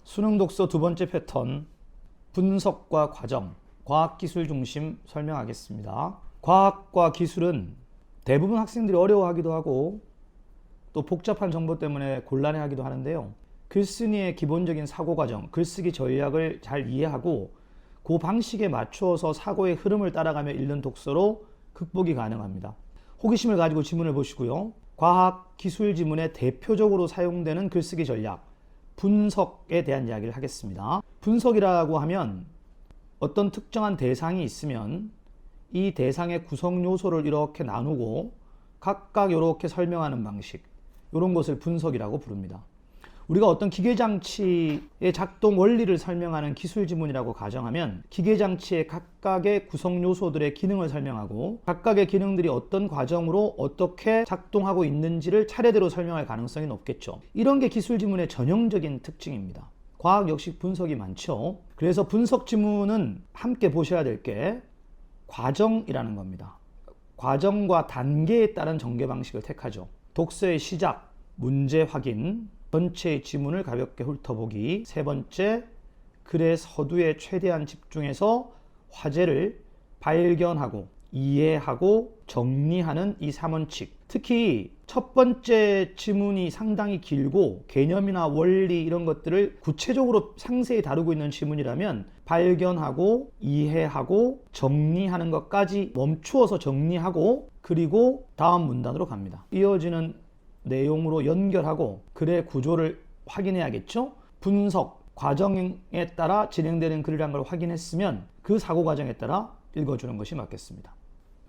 수능 독서 두 번째 패턴, 분석과 과정, 과학기술 중심 설명하겠습니다. 과학과 기술은 대부분 학생들이 어려워하기도 하고 또 복잡한 정보 때문에 곤란해하기도 하는데요. 글쓴이의 기본적인 사고 과정, 글쓰기 전략을 잘 이해하고 그 방식에 맞추어서 사고의 흐름을 따라가며 읽는 독서로 극복이 가능합니다. 호기심을 가지고 지문을 보시고요. 과학, 기술 지문에 대표적으로 사용되는 글쓰기 전략, 분석에 대한 이야기를 하겠습니다. 분석이라고 하면 어떤 특정한 대상이 있으면 이 대상의 구성 요소를 이렇게 나누고 각각 이렇게 설명하는 방식, 이런 것을 분석이라고 부릅니다. 우리가 어떤 기계장치의 작동 원리를 설명하는 기술 지문이라고 가정하면 기계장치의 각각의 구성 요소들의 기능을 설명하고 각각의 기능들이 어떤 과정으로 어떻게 작동하고 있는지를 차례대로 설명할 가능성이 높겠죠. 이런 게 기술 지문의 전형적인 특징입니다. 과학 역시 분석이 많죠. 그래서 분석 지문은 함께 보셔야 될 게 과정이라는 겁니다. 과정과 단계에 따른 전개 방식을 택하죠. 독서의 시작, 문제 확인, 전체의 지문을 가볍게 훑어보기, 세 번째, 글의 서두에 최대한 집중해서 화제를 발견하고 이해하고 정리하는 이 3원칙. 특히 첫 번째 지문이 상당히 길고 개념이나 원리 이런 것들을 구체적으로 상세히 다루고 있는 지문이라면 발견하고 이해하고 정리하는 것까지 멈추어서 정리하고 그리고 다음 문단으로 갑니다. 이어지는 내용으로 연결하고 글의 구조를 확인해야겠죠. 분석 과정에 따라 진행되는 글이란 걸 확인했으면 그 사고 과정에 따라 읽어주는 것이 맞겠습니다.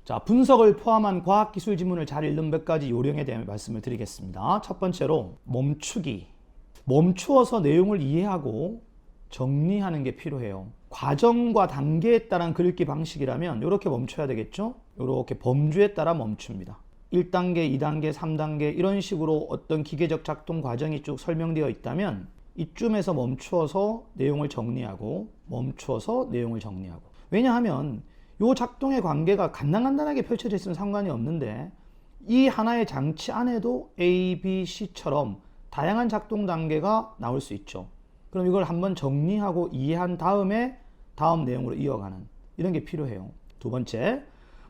자, 분석을 포함한 과학기술 지문을 잘 읽는 몇 가지 요령에 대한 말씀을 드리겠습니다. 첫 번째로 멈추기. 멈추어서 내용을 이해하고 정리하는 게 필요해요. 과정과 단계에 따른 글읽기 방식이라면 이렇게 멈춰야 되겠죠. 이렇게 범주에 따라 멈춥니다. 1단계, 2단계, 3단계 이런 식으로 어떤 기계적 작동 과정이 쭉 설명되어 있다면 이쯤에서 멈추어서 내용을 정리하고 멈추어서 내용을 정리하고. 왜냐하면 이 작동의 관계가 간단하게 펼쳐져 있으면 상관이 없는데 이 하나의 장치 안에도 A, B, C처럼 다양한 작동 단계가 나올 수 있죠. 그럼 이걸 한번 정리하고 이해한 다음에 다음 내용으로 이어가는 이런 게 필요해요. 두 번째,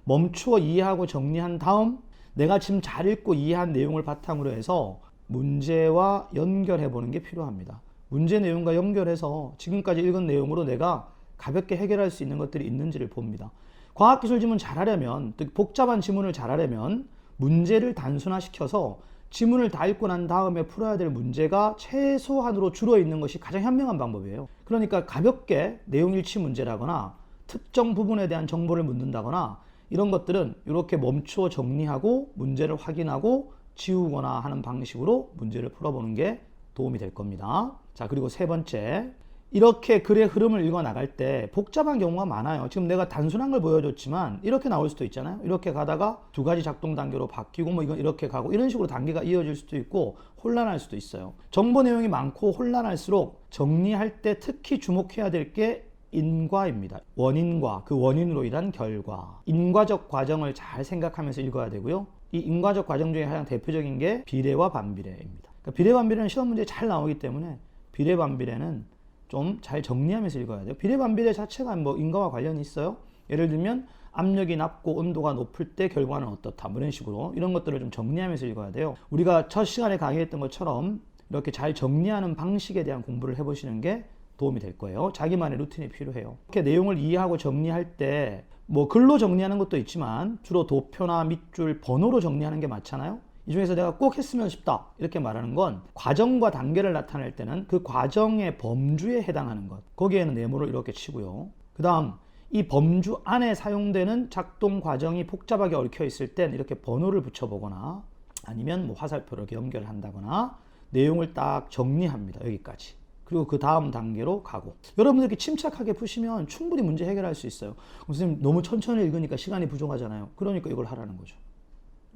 멈추어 이해하고 정리한 다음 내가 지금 잘 읽고 이해한 내용을 바탕으로 해서 문제와 연결해 보는 게 필요합니다. 문제 내용과 연결해서 지금까지 읽은 내용으로 내가 가볍게 해결할 수 있는 것들이 있는지를 봅니다. 과학기술 지문 잘하려면, 복잡한 지문을 잘하려면 문제를 단순화시켜서 지문을 다 읽고 난 다음에 풀어야 될 문제가 최소한으로 줄어 있는 것이 가장 현명한 방법이에요. 그러니까 가볍게 내용 일치 문제라거나 특정 부분에 대한 정보를 묻는다거나 이런 것들은 이렇게 멈추어 정리하고 문제를 확인하고 지우거나 하는 방식으로 문제를 풀어보는 게 도움이 될 겁니다. 자, 그리고 세 번째, 이렇게 글의 흐름을 읽어 나갈 때 복잡한 경우가 많아요. 지금 내가 단순한 걸 보여줬지만 이렇게 나올 수도 있잖아요. 이렇게 가다가 두 가지 작동 단계로 바뀌고 뭐 이건 이렇게 가고 이런 식으로 단계가 이어질 수도 있고 혼란할 수도 있어요. 정보 내용이 많고 혼란할수록 정리할 때 특히 주목해야 될 게 인과입니다. 원인과 그 원인으로 인한 결과. 인과적 과정을 잘 생각하면서 읽어야 되고요. 이 인과적 과정 중에 가장 대표적인 게 비례와 반비례입니다. 그러니까 비례 반비례는 시험 문제에 잘 나오기 때문에 비례 반비례는 좀 잘 정리하면서 읽어야 돼요. 비례 반비례 자체가 뭐 인과와 관련이 있어요. 예를 들면 압력이 낮고 온도가 높을 때 결과는 어떻다, 뭐 이런 식으로 이런 것들을 좀 정리하면서 읽어야 돼요. 우리가 첫 시간에 강의했던 것처럼 이렇게 잘 정리하는 방식에 대한 공부를 해보시는 게 도움이 될 거예요. 자기만의 루틴이 필요해요. 이렇게 내용을 이해하고 정리할 때 뭐 글로 정리하는 것도 있지만 주로 도표나 밑줄, 번호로 정리하는 게 많잖아요. 이 중에서 내가 꼭 했으면 싶다 이렇게 말하는 건 과정과 단계를 나타낼 때는 그 과정의 범주에 해당하는 것, 거기에는 네모를 이렇게 치고요. 그 다음 이 범주 안에 사용되는 작동 과정이 복잡하게 얽혀 있을 땐 이렇게 번호를 붙여보거나 아니면 뭐 화살표로 이렇게 연결한다거나 내용을 딱 정리합니다. 여기까지. 그리고 그 다음 단계로 가고. 여러분들 이렇게 침착하게 푸시면 충분히 문제 해결할 수 있어요. 선생님 너무 천천히 읽으니까 시간이 부족하잖아요. 그러니까 이걸 하라는 거죠.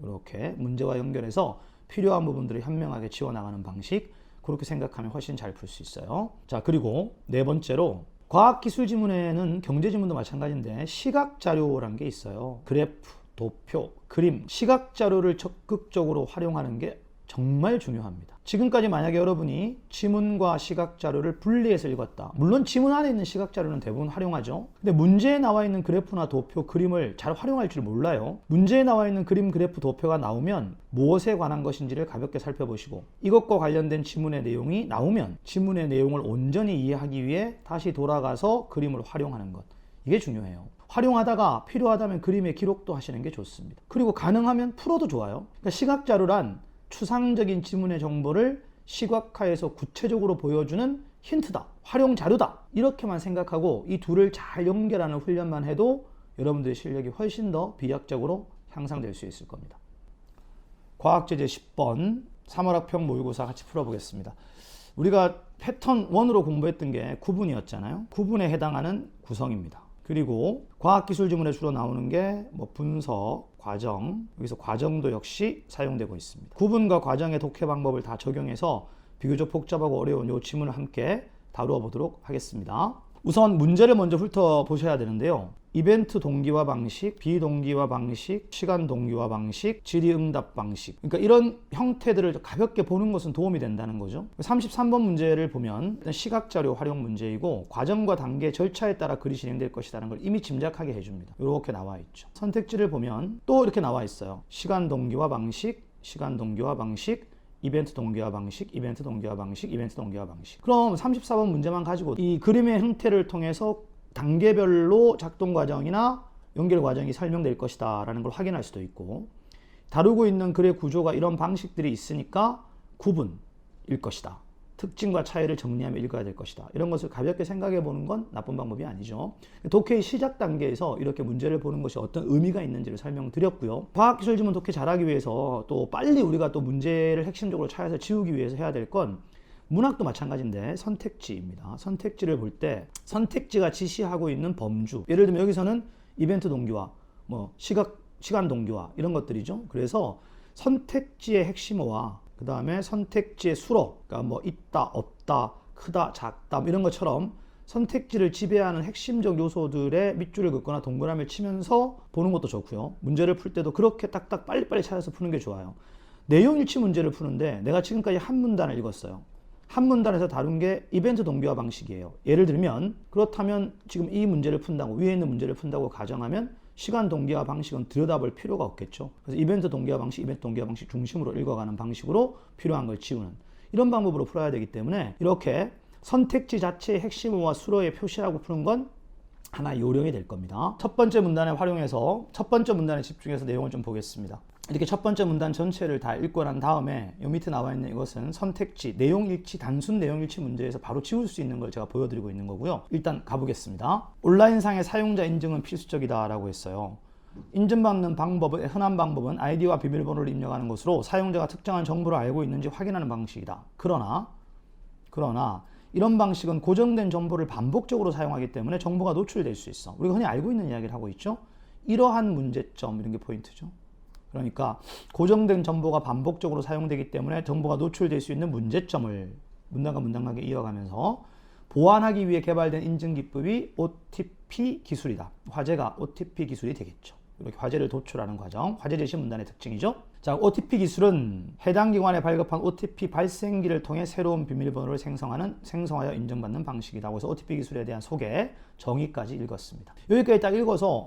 이렇게 문제와 연결해서 필요한 부분들을 현명하게 지워나가는 방식, 그렇게 생각하면 훨씬 잘 풀 수 있어요. 자, 그리고 네 번째로 과학기술 지문에는 경제 지문도 마찬가지인데 시각 자료라는 게 있어요. 그래프, 도표, 그림, 시각 자료를 적극적으로 활용하는 게 정말 중요합니다. 지금까지 만약에 여러분이 지문과 시각 자료를 분리해서 읽었다. 물론 지문 안에 있는 시각 자료는 대부분 활용하죠. 근데 문제에 나와 있는 그래프나 도표, 그림을 잘 활용할 줄 몰라요. 문제에 나와 있는 그림, 그래프, 도표가 나오면 무엇에 관한 것인지를 가볍게 살펴보시고 이것과 관련된 지문의 내용이 나오면 지문의 내용을 온전히 이해하기 위해 다시 돌아가서 그림을 활용하는 것. 이게 중요해요. 활용하다가 필요하다면 그림의 기록도 하시는 게 좋습니다. 그리고 가능하면 풀어도 좋아요. 그러니까 시각 자료란 추상적인 지문의 정보를 시각화해서 구체적으로 보여주는 힌트다, 활용 자료다, 이렇게만 생각하고 이 둘을 잘 연결하는 훈련만 해도 여러분들의 실력이 훨씬 더 비약적으로 향상될 수 있을 겁니다. 과학제제 10번 3월학평 모의고사 같이 풀어보겠습니다. 우리가 패턴 1으로 공부했던 게 구분이었잖아요. 구분에 해당하는 구성입니다. 그리고 과학기술 지문에 주로 나오는 게 뭐 분석, 과정, 여기서 과정도 역시 사용되고 있습니다. 구분과 과정의 독해 방법을 다 적용해서 비교적 복잡하고 어려운 이 지문을 함께 다루어 보도록 하겠습니다. 우선 문제를 먼저 훑어보셔야 되는데요. 이벤트 동기화 방식, 비동기화 방식, 시간 동기화 방식, 질의응답 방식. 그러니까 이런 형태들을 가볍게 보는 것은 도움이 된다는 거죠. 33번 문제를 보면 시각자료 활용 문제이고 과정과 단계, 절차에 따라 글이 진행될 것이라는 걸 이미 짐작하게 해줍니다. 이렇게 나와 있죠. 선택지를 보면 또 이렇게 나와 있어요. 시간 동기화 방식, 시간 동기화 방식, 이벤트 동기화 방식, 이벤트 동기화 방식, 이벤트 동기화 방식. 그럼 34번 문제만 가지고 이 그림의 형태를 통해서 단계별로 작동 과정이나 연결 과정이 설명될 것이다 라는 걸 확인할 수도 있고, 다루고 있는 글의 구조가 이런 방식들이 있으니까 구분일 것이다, 특징과 차이를 정리하며 읽어야 될 것이다, 이런 것을 가볍게 생각해 보는 건 나쁜 방법이 아니죠. 독해의 시작 단계에서 이렇게 문제를 보는 것이 어떤 의미가 있는지를 설명드렸고요. 과학기술 지문 독해 잘하기 위해서 또 빨리 우리가 또 문제를 핵심적으로 찾아서 지우기 위해서 해야 될 건 문학도 마찬가지인데 선택지입니다. 선택지를 볼 때 선택지가 지시하고 있는 범주, 예를 들면 여기서는 이벤트 동기화, 뭐 시간 동기화 이런 것들이죠. 그래서 선택지의 핵심어와 그 다음에 선택지의 수로, 그러니까 뭐 있다, 없다, 크다, 작다 이런 것처럼 선택지를 지배하는 핵심적 요소들의 밑줄을 긋거나 동그라미를 치면서 보는 것도 좋고요. 문제를 풀 때도 그렇게 딱딱 빨리빨리 찾아서 푸는 게 좋아요. 내용 일치 문제를 푸는데 내가 지금까지 한 문단을 읽었어요. 한 문단에서 다룬 게 이벤트 동기화 방식이에요. 예를 들면 그렇다면 지금 이 문제를 푼다고, 위에 있는 문제를 푼다고 가정하면 시간 동기화 방식은 들여다볼 필요가 없겠죠. 그래서 이벤트 동기화 방식, 이벤트 동기화 방식 중심으로 읽어가는 방식으로 필요한 걸 지우는, 이런 방법으로 풀어야 되기 때문에 이렇게 선택지 자체의 핵심어와 수로에 표시하고 푸는 건 하나의 요령이 될 겁니다. 첫 번째 문단에 활용해서 첫 번째 문단에 집중해서 내용을 좀 보겠습니다. 이렇게 첫 번째 문단 전체를 다 읽고 난 다음에 이 밑에 나와 있는 이것은 선택지, 내용일치, 단순 내용일치 문제에서 바로 지울 수 있는 걸 제가 보여드리고 있는 거고요. 일단 가보겠습니다. 온라인상의 사용자 인증은 필수적이다 라고 했어요. 인증받는 방법은, 흔한 방법은 아이디와 비밀번호를 입력하는 것으로 사용자가 특정한 정보를 알고 있는지 확인하는 방식이다. 그러나 이런 방식은 고정된 정보를 반복적으로 사용하기 때문에 정보가 노출될 수 있어. 우리가 흔히 알고 있는 이야기를 하고 있죠. 이러한 문제점, 이런 게 포인트죠. 그러니까 고정된 정보가 반복적으로 사용되기 때문에 정보가 노출될 수 있는 문제점을 문단과 문단 간에 이어가면서 보완하기 위해 개발된 인증 기법이 OTP 기술이다. 화제가 OTP 기술이 되겠죠. 이렇게 화제를 도출하는 과정, 화제 제시 문단의 특징이죠. 자, OTP 기술은 해당 기관에 발급한 OTP 발생기를 통해 새로운 비밀번호를 생성하여 인정받는 방식이다. 그래서 OTP 기술에 대한 소개, 정의까지 읽었습니다. 여기까지 딱 읽어서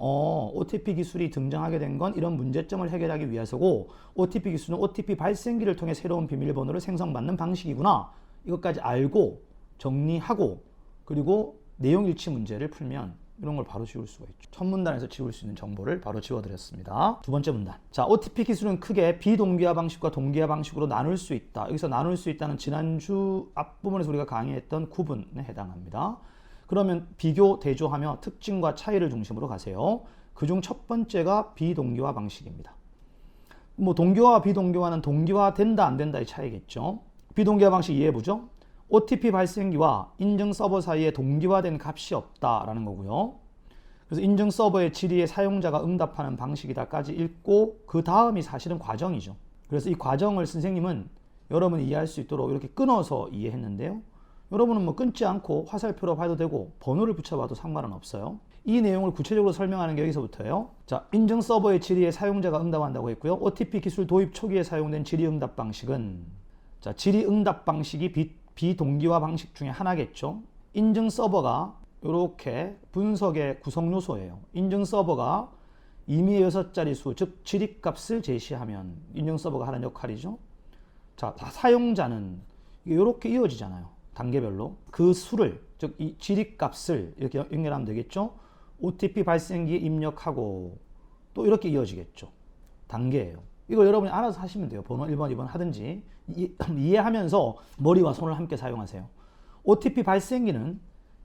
OTP 기술이 등장하게 된 건 이런 문제점을 해결하기 위해서고, OTP 기술은 OTP 발생기를 통해 새로운 비밀번호를 생성받는 방식이구나. 이것까지 알고 정리하고 그리고 내용 일치 문제를 풀면 이런 걸 바로 지울 수가 있죠. 첫 문단에서 지울 수 있는 정보를 바로 지워드렸습니다. 두 번째 문단. 자, OTP 기술은 크게 비동기화 방식과 동기화 방식으로 나눌 수 있다. 여기서 나눌 수 있다는 지난주 앞부분에서 우리가 강의했던 구분에 해당합니다. 그러면 비교, 대조하며 특징과 차이를 중심으로 가세요. 그중 첫 번째가 비동기화 방식입니다. 뭐 동기화와 비동기화는 동기화 된다 안 된다의 차이겠죠. 비동기화 방식 이해해보죠. OTP 발생기와 인증 서버 사이에 동기화된 값이 없다라는 거고요. 그래서 인증 서버의 질의에 사용자가 응답하는 방식이다까지 읽고 그 다음이 사실은 과정이죠. 그래서 이 과정을 선생님은 여러분이 이해할 수 있도록 이렇게 끊어서 이해했는데요. 여러분은 뭐 끊지 않고 화살표로 봐도 되고 번호를 붙여봐도 상관은 없어요. 이 내용을 구체적으로 설명하는 게 여기서부터예요. 자, 인증 서버의 질의에 사용자가 응답한다고 했고요. OTP 기술 도입 초기에 사용된 질의응답 방식은, 자, 질의응답 방식이 비동기화 방식 중에 하나겠죠. 인증 서버가 이렇게 분석의 구성 요소예요. 인증 서버가 임의의 6자릿수, 즉 질의값을 제시하면 인증 서버가 하는 역할이죠. 자, 사용자는 이렇게 이어지잖아요. 단계별로 그 수를, 즉 이 질의값을 이렇게 연결하면 되겠죠. OTP 발생기에 입력하고 또 이렇게 이어지겠죠. 단계예요. 이걸 여러분이 알아서 하시면 돼요. 번호 1번, 2번 하든지 이해하면서 머리와 손을 함께 사용하세요. OTP 발생기는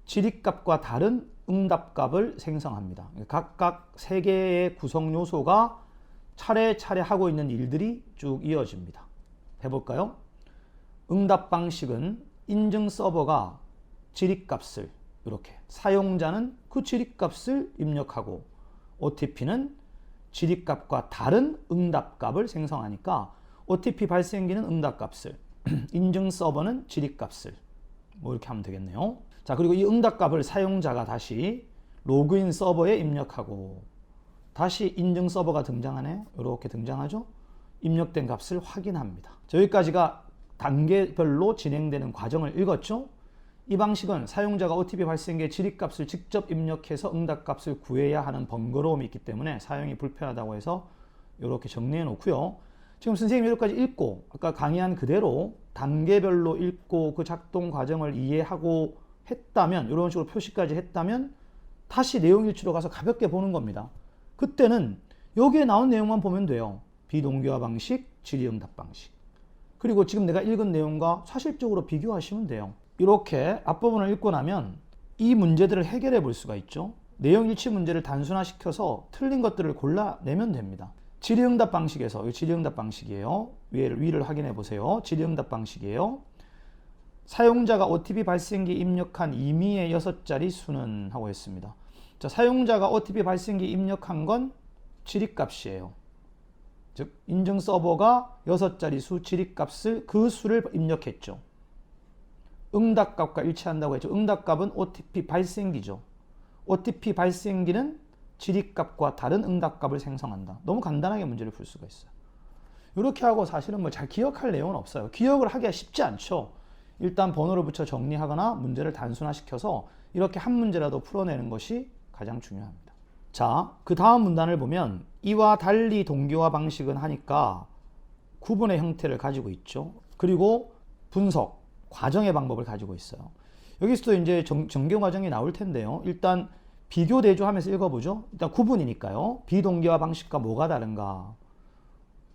질의값과 다른 응답값을 생성합니다. 각각 3개의 구성 요소가 차례차례 하고 있는 일들이 쭉 이어집니다. 해볼까요? 응답 방식은 인증 서버가 질의값을 이렇게, 사용자는 그 질의값을 입력하고 OTP는 질의값과 다른 응답값을 생성하니까 OTP 발생기는 응답값을, 인증 서버는 질의값을, 뭐 이렇게 하면 되겠네요. 자, 그리고 이 응답값을 사용자가 다시 로그인 서버에 입력하고 다시 인증 서버가 등장하네. 이렇게 등장하죠. 입력된 값을 확인합니다. 자, 여기까지가 단계별로 진행되는 과정을 읽었죠. 이 방식은 사용자가 OTP 발생기에 질의값을 직접 입력해서 응답값을 구해야 하는 번거로움이 있기 때문에 사용이 불편하다고 해서 이렇게 정리해 놓고요. 지금 선생님이 여기까지 읽고 아까 강의한 그대로 단계별로 읽고 그 작동 과정을 이해하고 했다면, 이런 식으로 표시까지 했다면 다시 내용 일치로 가서 가볍게 보는 겁니다. 그때는 여기에 나온 내용만 보면 돼요. 비동기화 방식, 질의응답 방식. 그리고 지금 내가 읽은 내용과 사실적으로 비교하시면 돼요. 이렇게 앞부분을 읽고 나면 이 문제들을 해결해 볼 수가 있죠. 내용 일치 문제를 단순화시켜서 틀린 것들을 골라내면 됩니다. 질의응답 방식에서, 이 질의응답 방식이에요. 위를 확인해 보세요. 질의응답 방식이에요. 사용자가 OTP 발생기 입력한 임의의 6자리 수는 하고 있습니다. 자, 사용자가 OTP 발생기 입력한 건 질의값이에요. 즉 인증 서버가 6자리 수 질의값을, 그 수를 입력했죠. 응답값과 일치한다고 했죠. 응답값은 OTP 발생기죠. OTP 발생기는 질의값과 다른 응답값을 생성한다. 너무 간단하게 문제를 풀 수가 있어요. 이렇게 하고 사실은 뭐 잘 기억할 내용은 없어요. 기억을 하기가 쉽지 않죠. 일단 번호를 붙여 정리하거나 문제를 단순화시켜서 이렇게 한 문제라도 풀어내는 것이 가장 중요합니다. 자, 그 다음 문단을 보면 이와 달리 동기화 방식은 하니까 구분의 형태를 가지고 있죠. 그리고 분석, 과정의 방법을 가지고 있어요. 여기서도 이제 전개 과정이 나올 텐데요. 일단 비교 대조하면서 읽어보죠. 일단 구분이니까요. 비동기화 방식과 뭐가 다른가?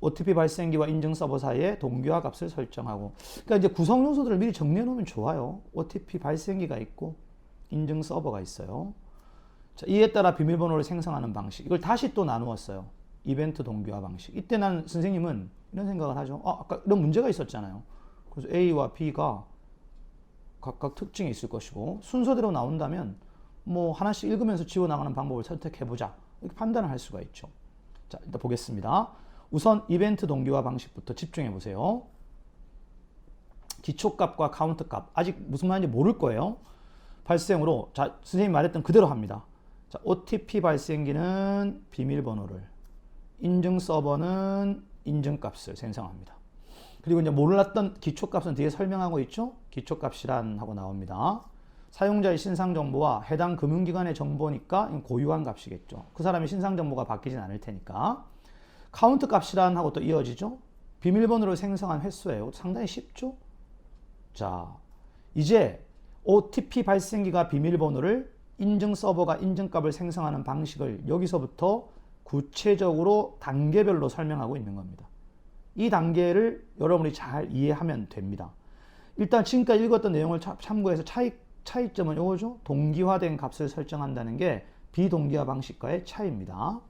OTP 발생기와 인증 서버 사이에 동기화 값을 설정하고, 그러니까 이제 구성 요소들을 미리 정리해 놓으면 좋아요. OTP 발생기가 있고 인증 서버가 있어요. 자, 이에 따라 비밀번호를 생성하는 방식, 이걸 다시 또 나누었어요. 이벤트 동기화 방식. 이때 난 선생님은 이런 생각을 하죠. 아까 이런 문제가 있었잖아요. 그래서 A와 B가 각각 특징이 있을 것이고 순서대로 나온다면 뭐 하나씩 읽으면서 지워나가는 방법을 선택해보자, 이렇게 판단을 할 수가 있죠. 자, 일단 보겠습니다. 우선 이벤트 동기화 방식부터 집중해 보세요. 기초값과 카운트값, 아직 무슨 말인지 모를 거예요. 발생으로, 자, 선생님이 말했던 그대로 합니다. 자, OTP 발생기는 비밀번호를, 인증 서버는 인증값을 생성합니다. 그리고 이제 몰랐던 기초값은 뒤에 설명하고 있죠. 기초값이란 하고 나옵니다. 사용자의 신상정보와 해당 금융기관의 정보니까 고유한 값이겠죠. 그 사람의 신상정보가 바뀌진 않을 테니까. 카운트 값이란 하고 또 이어지죠. 비밀번호를 생성한 횟수예요. 상당히 쉽죠. 자, 이제 OTP 발생기가 비밀번호를, 인증 서버가 인증값을 생성하는 방식을 여기서부터 구체적으로 단계별로 설명하고 있는 겁니다. 이 단계를 여러분이 잘 이해하면 됩니다. 일단 지금까지 읽었던 내용을 참고해서 차이점은 이거죠. 동기화된 값을 설정한다는 게 비동기화 방식과의 차이입니다.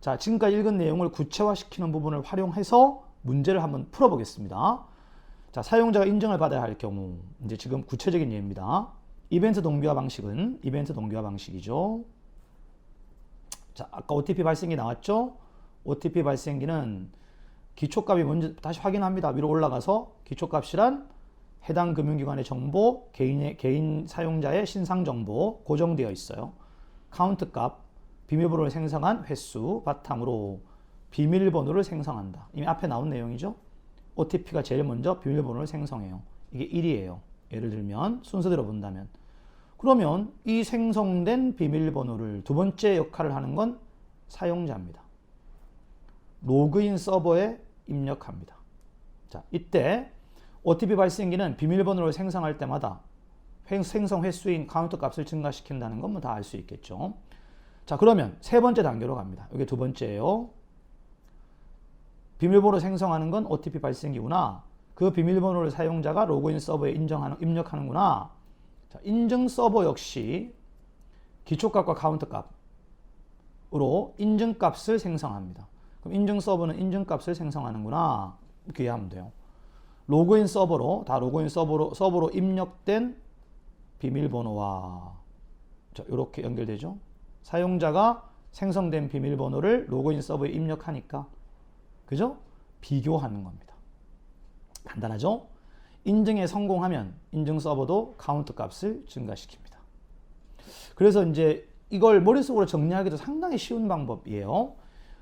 자, 지금까지 읽은 내용을 구체화시키는 부분을 활용해서 문제를 한번 풀어보겠습니다. 자, 사용자가 인증을 받아야 할 경우, 이제 지금 구체적인 예입니다. 이벤트 동기화 방식은 이벤트 동기화 방식이죠. 자, 아까 OTP 발생기 나왔죠? OTP 발생기는 기초값이 먼저 다시 확인합니다. 위로 올라가서 기초값이란 해당 금융기관의 정보, 개인 사용자의 신상 정보 고정되어 있어요. 카운트 값, 비밀번호를 생성한 횟수 바탕으로 비밀번호를 생성한다. 이미 앞에 나온 내용이죠. OTP가 제일 먼저 비밀번호를 생성해요. 이게 1이에요. 예를 들면 순서대로 본다면. 그러면 이 생성된 비밀번호를 두 번째 역할을 하는 건 사용자입니다. 로그인 서버에 입력합니다. 자, 이때 OTP 발생기는 비밀번호를 생성할 때마다 생성 횟수인 카운트 값을 증가시킨다는 건 뭐 다 알 수 있겠죠. 자, 그러면 세 번째 단계로 갑니다. 이게 두 번째예요. 비밀번호 생성하는 건 OTP 발생기구나. 그 비밀번호를 사용자가 로그인 서버에 입력하는구나. 자, 인증 서버 역시 기초값과 카운트 값으로 인증값을 생성합니다. 그럼 인증 서버는 인증값을 생성하는구나. 이렇게 이해하면 돼요. 로그인 서버로, 다 로그인 서버로 입력된 비밀번호와 이렇게 연결되죠. 사용자가 생성된 비밀번호를 로그인 서버에 입력하니까, 그죠? 비교하는 겁니다. 간단하죠? 인증에 성공하면 인증 서버도 카운트 값을 증가시킵니다. 그래서 이제 이걸 머릿속으로 정리하기도 상당히 쉬운 방법이에요.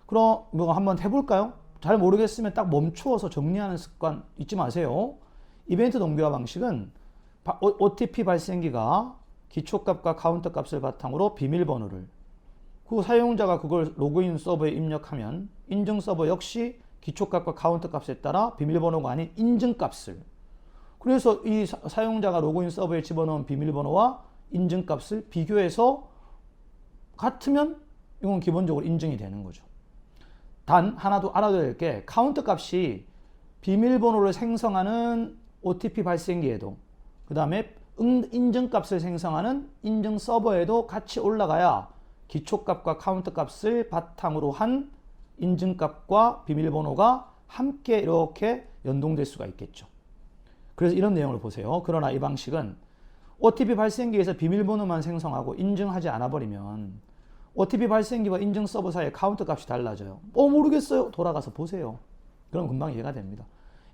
그럼 뭐 한번 해볼까요? 잘 모르겠으면 딱 멈추어서 정리하는 습관 잊지 마세요. 이벤트 동기화 방식은 OTP 발생기가 기초값과 카운트 값을 바탕으로 비밀번호를, 그 사용자가 그걸 로그인 서버에 입력하면 인증 서버 역시 기초값과 카운트 값에 따라 비밀번호가 아닌 인증값을, 그래서 이 사용자가 로그인 서버에 집어넣은 비밀번호와 인증값을 비교해서 같으면 이건 기본적으로 인증이 되는 거죠. 단 하나도 알아둬야 될 게, 카운트 값이 비밀번호를 생성하는 OTP 발생기에도, 그 다음에 인증값을 생성하는 인증 서버에도 같이 올라가야 기초값과 카운트 값을 바탕으로 한 인증값과 비밀번호가 함께 이렇게 연동될 수가 있겠죠. 그래서 이런 내용을 보세요. 그러나 이 방식은 OTP 발생기에서 비밀번호만 생성하고 인증하지 않아 버리면 OTP 발생기와 인증 서버 사이의 카운트 값이 달라져요. 모르겠어요. 돌아가서 보세요. 그럼 금방 이해가 됩니다.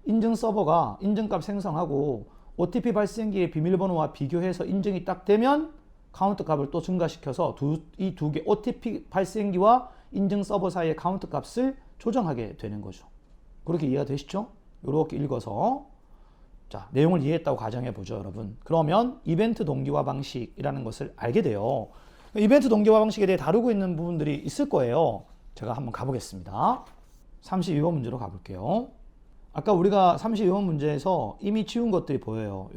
인증 서버가 인증값 생성하고 OTP 발생기의 비밀번호와 비교해서 인증이 딱 되면 카운트 값을 또 증가시켜서 이 두 개 OTP 발생기와 인증 서버 사이의 카운트 값을 조정하게 되는 거죠. 그렇게 이해가 되시죠? 이렇게 읽어서 자, 내용을 이해했다고 가정해 보죠, 여러분. 그러면 이벤트 동기화 방식이라는 것을 알게 돼요. 이벤트 동기화 방식에 대해 다루고 있는 부분들이 있을 거예요. 제가 한번 가보겠습니다. 32번 문제로 가볼게요. 아까 우리가 32번 문제에서 이미 지운 것들이 보여요.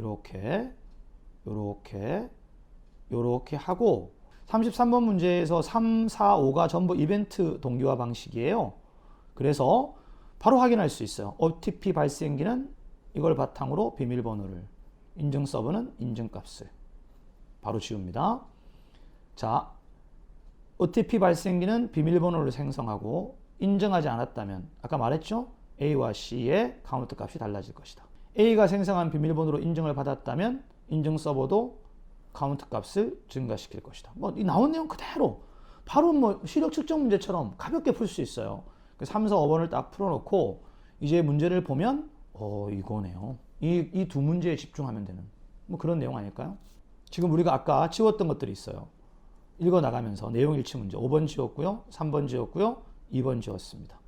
요렇게 하고 33번 문제에서 3, 4, 5가 전부 이벤트 동기화 방식이에요. 그래서 바로 확인할 수 있어요. OTP 발생기는 이걸 바탕으로 비밀번호를, 인증 서버는 인증값을 바로 지웁니다. 자, OTP 발생기는 비밀번호를 생성하고 인증하지 않았다면 아까 말했죠? A와 C의 카운트 값이 달라질 것이다. A가 생성한 비밀번호로 인증을 받았다면 인증 서버도 카운트 값을 증가시킬 것이다. 이 나온 내용 그대로 바로 시력 측정 문제처럼 가볍게 풀 수 있어요. 3, 4, 5번을 딱 풀어놓고 이제 문제를 보면 이거네요. 이 두 문제에 집중하면 되는 그런 내용 아닐까요? 지금 우리가 아까 지웠던 것들이 있어요. 읽어나가면서 내용 일치 문제 5번 지웠고요. 3번 지웠고요. 2번 지웠습니다.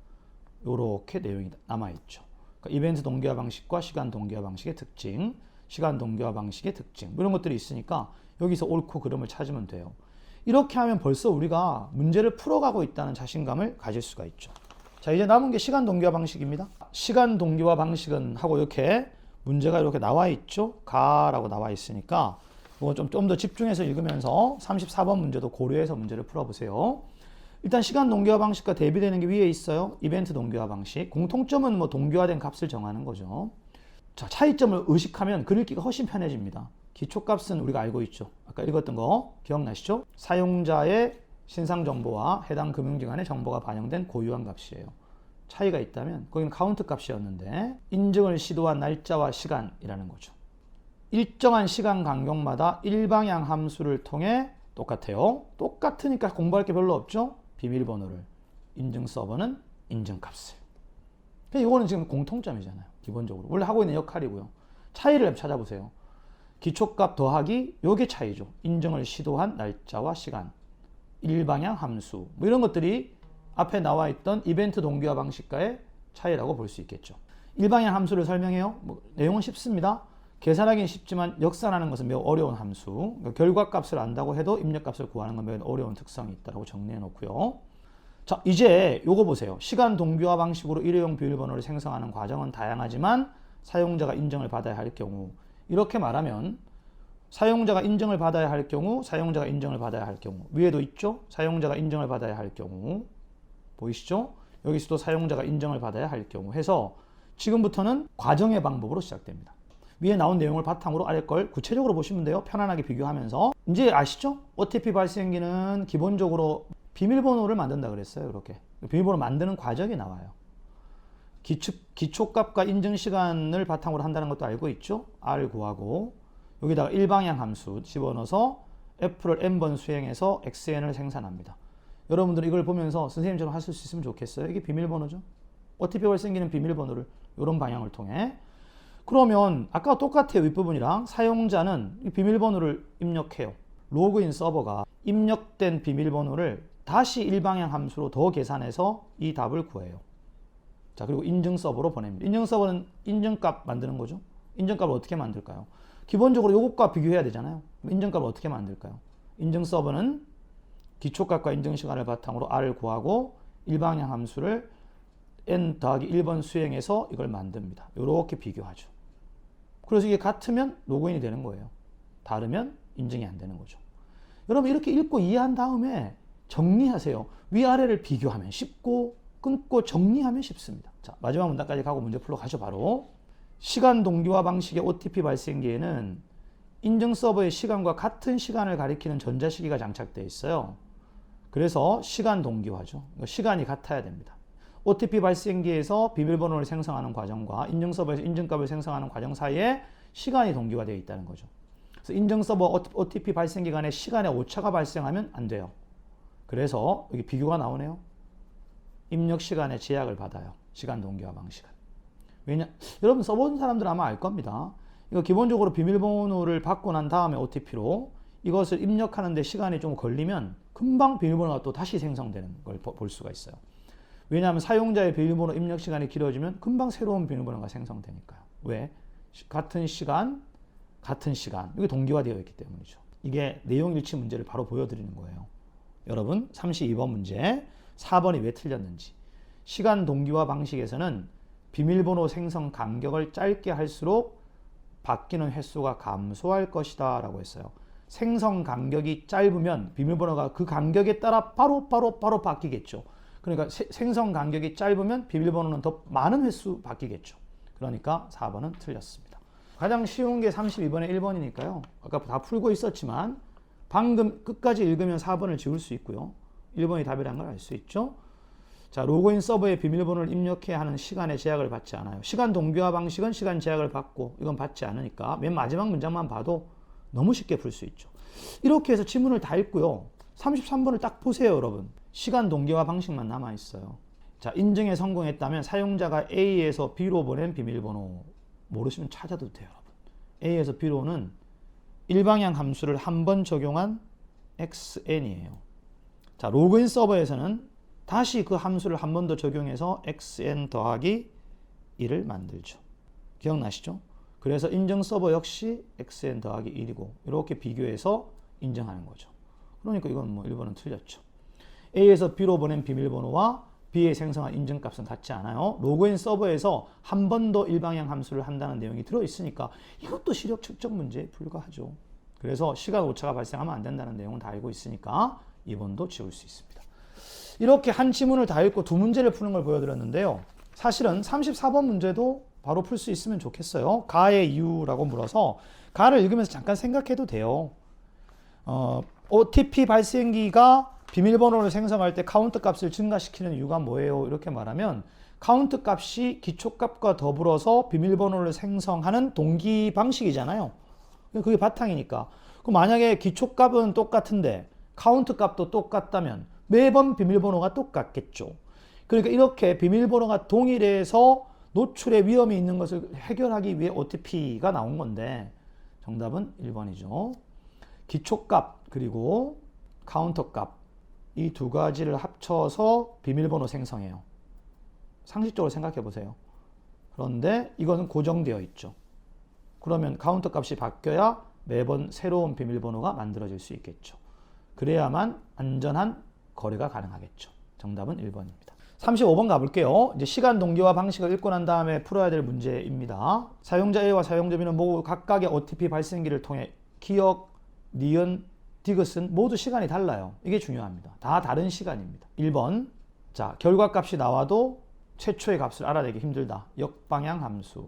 이렇게 내용이 남아있죠. 그러니까 이벤트 동기화 방식과 시간 동기화 방식의 특징, 시간 동기화 방식의 특징 이런 것들이 있으니까 여기서 옳고 그름을 찾으면 돼요. 이렇게 하면 벌써 우리가 문제를 풀어가고 있다는 자신감을 가질 수가 있죠. 자, 이제 남은 게 시간 동기화 방식입니다. 시간 동기화 방식은 하고 이렇게 문제가 이렇게 나와 있죠. 가라고 나와 있으니까 이거 좀 더 집중해서 읽으면서 34번 문제도 고려해서 문제를 풀어보세요. 일단 시간 동기화 방식과 대비되는 게 위에 있어요. 이벤트 동기화 방식. 공통점은 동기화된 값을 정하는 거죠. 자, 차이점을 의식하면 그리기가 훨씬 편해집니다. 기초값은 우리가 알고 있죠. 아까 읽었던 거 기억나시죠? 사용자의 신상 정보와 해당 금융기관의 정보가 반영된 고유한 값이에요. 차이가 있다면 거기는 카운트 값이었는데 인증을 시도한 날짜와 시간이라는 거죠. 일정한 시간 간격마다 일방향 함수를 통해 똑같아요. 똑같으니까 공부할 게 별로 없죠. 비밀번호를, 인증 서버는 인증값을. 이거는 지금 공통점이잖아요. 기본적으로 원래 하고 있는 역할이고요. 차이를 찾아보세요. 기초값 더하기 요게 차이죠. 인증을 시도한 날짜와 시간. 일방향 함수 뭐 이런 것들이 앞에 나와 있던 이벤트 동기화 방식과의 차이라고 볼 수 있겠죠. 일방향 함수를 설명해요. 뭐 내용은 쉽습니다. 계산하기는 쉽지만 역산하는 것은 매우 어려운 함수. 그러니까 결과값을 안다고 해도 입력값을 구하는 건 매우 어려운 특성이 있다고 정리해 놓고요. 자, 이제 요거 보세요. 시간 동기화 방식으로 일회용 비밀번호를 생성하는 과정은 다양하지만 사용자가 인정을 받아야 할 경우, 이렇게 말하면 사용자가 인정을 받아야 할 경우, 사용자가 인정을 받아야 할 경우, 위에도 있죠? 사용자가 인정을 받아야 할 경우, 보이시죠? 여기서도 사용자가 인정을 받아야 할 경우 해서 지금부터는 과정의 방법으로 시작됩니다. 위에 나온 내용을 바탕으로 아래 걸 구체적으로 보시면 돼요. 편안하게 비교하면서. 이제 아시죠? OTP 발생기는 기본적으로 비밀번호를 만든다 그랬어요. 이렇게 비밀번호 만드는 과정이 나와요. 기초값과 인증시간을 바탕으로 한다는 것도 알고 있죠? R 구하고 여기다가 일방향 함수 집어넣어서 F를 n번 수행해서 XN을 생산합니다. 여러분들은 이걸 보면서 선생님처럼 하실 수 있으면 좋겠어요. 이게 비밀번호죠. OTP 발생기는 비밀번호를 이런 방향을 통해. 그러면 아까 똑같아요. 윗부분이랑. 사용자는 이 비밀번호를 입력해요. 로그인 서버가 입력된 비밀번호를 다시 일방향 함수로 더 계산해서 이 답을 구해요. 자, 그리고 인증 서버로 보냅니다. 인증 서버는 인증값 만드는 거죠. 인증값을 어떻게 만들까요? 기본적으로 이것과 비교해야 되잖아요. 인증값을 어떻게 만들까요? 인증 서버는 기초값과 인증시간을 바탕으로 R을 구하고 일방향 함수를 n 더하기 1번 수행해서 이걸 만듭니다. 이렇게 비교하죠. 그래서 이게 같으면 로그인이 되는 거예요. 다르면 인증이 안 되는 거죠. 여러분 이렇게 읽고 이해한 다음에 정리하세요. 위아래를 비교하면 쉽고 끊고 정리하면 쉽습니다. 자, 마지막 문단까지 가고 문제 풀러 가죠. 바로 시간 동기화 방식의 OTP 발생기에는 인증 서버의 시간과 같은 시간을 가리키는 전자시기가 장착되어 있어요. 그래서 시간 동기화죠. 시간이 같아야 됩니다. OTP 발생기에서 비밀번호를 생성하는 과정과 인증 서버에서 인증값을 생성하는 과정 사이에 시간이 동기화되어 있다는 거죠. 그래서 인증 서버 OTP 발생기 간에 시간에 오차가 발생하면 안 돼요. 그래서 여기 비교가 나오네요. 입력 시간에 제약을 받아요. 시간 동기화 방식은. 여러분 써본 사람들은 아마 알 겁니다. 이거 기본적으로 비밀번호를 받고 난 다음에 OTP로 이것을 입력하는데 시간이 좀 걸리면 금방 비밀번호가 또 다시 생성되는 걸 볼 수가 있어요. 왜냐하면 사용자의 비밀번호 입력 시간이 길어지면 금방 새로운 비밀번호가 생성되니까요. 왜? 같은 시간. 이게 동기화되어 있기 때문이죠. 이게 내용 일치 문제를 바로 보여드리는 거예요. 여러분 32번 문제 4번이 왜 틀렸는지. 시간 동기화 방식에서는 비밀번호 생성 간격을 짧게 할수록 바뀌는 횟수가 감소할 것이다 라고 했어요. 생성 간격이 짧으면 비밀번호가 그 간격에 따라 바로 바뀌겠죠. 그러니까 생성 간격이 짧으면 비밀번호는 더 많은 횟수 바뀌겠죠. 그러니까 4번은 틀렸습니다. 가장 쉬운 게 32번에 1번이니까요. 아까 다 풀고 있었지만 방금 끝까지 읽으면 4번을 지울 수 있고요. 1번이 답이라는 걸 알 수 있죠. 자, 로그인 서버에 비밀번호를 입력해야 하는 시간의 제약을 받지 않아요. 시간 동기화 방식은 시간 제약을 받고 이건 받지 않으니까 맨 마지막 문장만 봐도 너무 쉽게 풀 수 있죠. 이렇게 해서 지문을 다 읽고요. 33번을 딱 보세요, 여러분. 시간 동기화 방식만 남아 있어요. 자, 인증에 성공했다면 사용자가 A에서 B로 보낸 비밀번호 모르시면 찾아도 돼요, 여러분. A에서 B로는 일방향 함수를 한 번 적용한 XN이에요. 자, 로그인 서버에서는 다시 그 함수를 한 번 더 적용해서 XN 더하기 1을 만들죠. 기억나시죠? 그래서 인증 서버 역시 XN 더하기 1이고 이렇게 비교해서 인증하는 거죠. 그러니까 이건 뭐 1번은 틀렸죠. A에서 B로 보낸 비밀번호와 B에 생성한 인증값은 같지 않아요. 로그인 서버에서 한 번 더 일방향 함수를 한다는 내용이 들어있으니까 이것도 시력 측정 문제에 불과하죠. 그래서 시간 오차가 발생하면 안 된다는 내용은 다 알고 있으니까 2번도 지울 수 있습니다. 이렇게 한 지문을 다 읽고 두 문제를 푸는 걸 보여드렸는데요. 사실은 34번 문제도 바로 풀 수 있으면 좋겠어요. 가의 이유라고 물어서 가를 읽으면서 잠깐 생각해도 돼요. OTP 발생기가 비밀번호를 생성할 때 카운트 값을 증가시키는 이유가 뭐예요? 이렇게 말하면 카운트 값이 기초값과 더불어서 비밀번호를 생성하는 동기 방식이잖아요. 그게 바탕이니까. 그럼 만약에 기초값은 똑같은데 카운트 값도 똑같다면 매번 비밀번호가 똑같겠죠. 그러니까 이렇게 비밀번호가 동일해서 노출의 위험이 있는 것을 해결하기 위해 OTP가 나온 건데 정답은 1번이죠. 기초값 그리고 카운터 값 이 두 가지를 합쳐서 비밀번호 생성해요. 상식적으로 생각해 보세요. 그런데 이거는 고정되어 있죠. 그러면 카운터 값이 바뀌어야 매번 새로운 비밀번호가 만들어질 수 있겠죠. 그래야만 안전한 거래가 가능하겠죠. 정답은 1번입니다. 35번 가볼게요. 이제 시간 동기와 방식을 읽고 난 다음에 풀어야 될 문제입니다. 사용자 A와 사용자 B는 모두 각각의 OTP 발생기를 통해 기억, 니은, 디귿은 모두 시간이 달라요. 이게 중요합니다. 다 다른 시간입니다. 1번. 자, 결과값이 나와도 최초의 값을 알아내기 힘들다. 역방향 함수.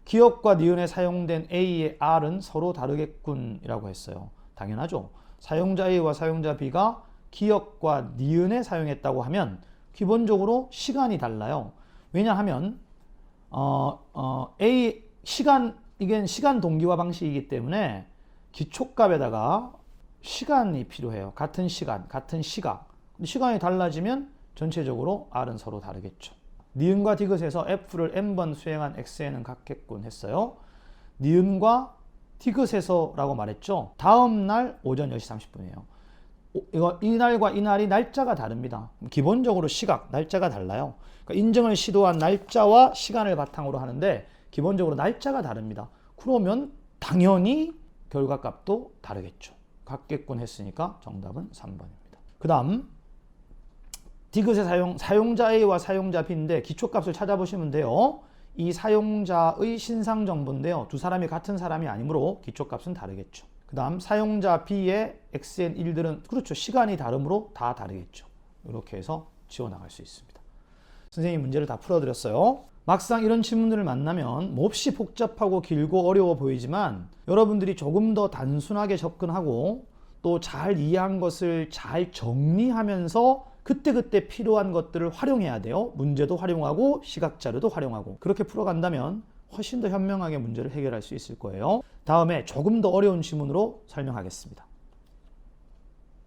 기억과 니은에 사용된 A의 R은 서로 다르겠군 이라고 했어요. 당연하죠. 사용자 A와 사용자 B가 기억과 니은에 사용했다고 하면 기본적으로 시간이 달라요. 왜냐하면 A 이게 시간 동기화 방식이기 때문에 기초값에다가 시간이 필요해요. 같은 시간, 같은 시각. 시간이 달라지면 전체적으로 R은 서로 다르겠죠. 니은과 디귿에서 F를 n번 수행한 X에는 같겠군 했어요. 니은과 디귿에서라고 말했죠. 다음 날 오전 10시 30분이에요. 이날과 이날이 날짜가 다릅니다. 기본적으로 시각, 날짜가 달라요. 그러니까 인증을 시도한 날짜와 시간을 바탕으로 하는데 기본적으로 날짜가 다릅니다. 그러면 당연히 결과값도 다르겠죠. 같겠군 했으니까 정답은 3번입니다. 그 다음 디귿의 사용자 A와 사용자 B인데 기초값을 찾아보시면 돼요. 이 사용자의 신상 정보인데요. 두 사람이 같은 사람이 아니므로 기초값은 다르겠죠. 그 다음 사용자 B의 XN1들은 그렇죠. 시간이 다르므로 다 다르겠죠. 이렇게 해서 지워나갈 수 있습니다. 선생님이 문제를 다 풀어드렸어요. 막상 이런 질문들을 만나면 몹시 복잡하고 길고 어려워 보이지만 여러분들이 조금 더 단순하게 접근하고 또 잘 이해한 것을 잘 정리하면서 그때그때 필요한 것들을 활용해야 돼요. 문제도 활용하고 시각자료도 활용하고 그렇게 풀어간다면 훨씬 더 현명하게 문제를 해결할 수 있을 거예요. 다음에 조금 더 어려운 지문으로 설명하겠습니다.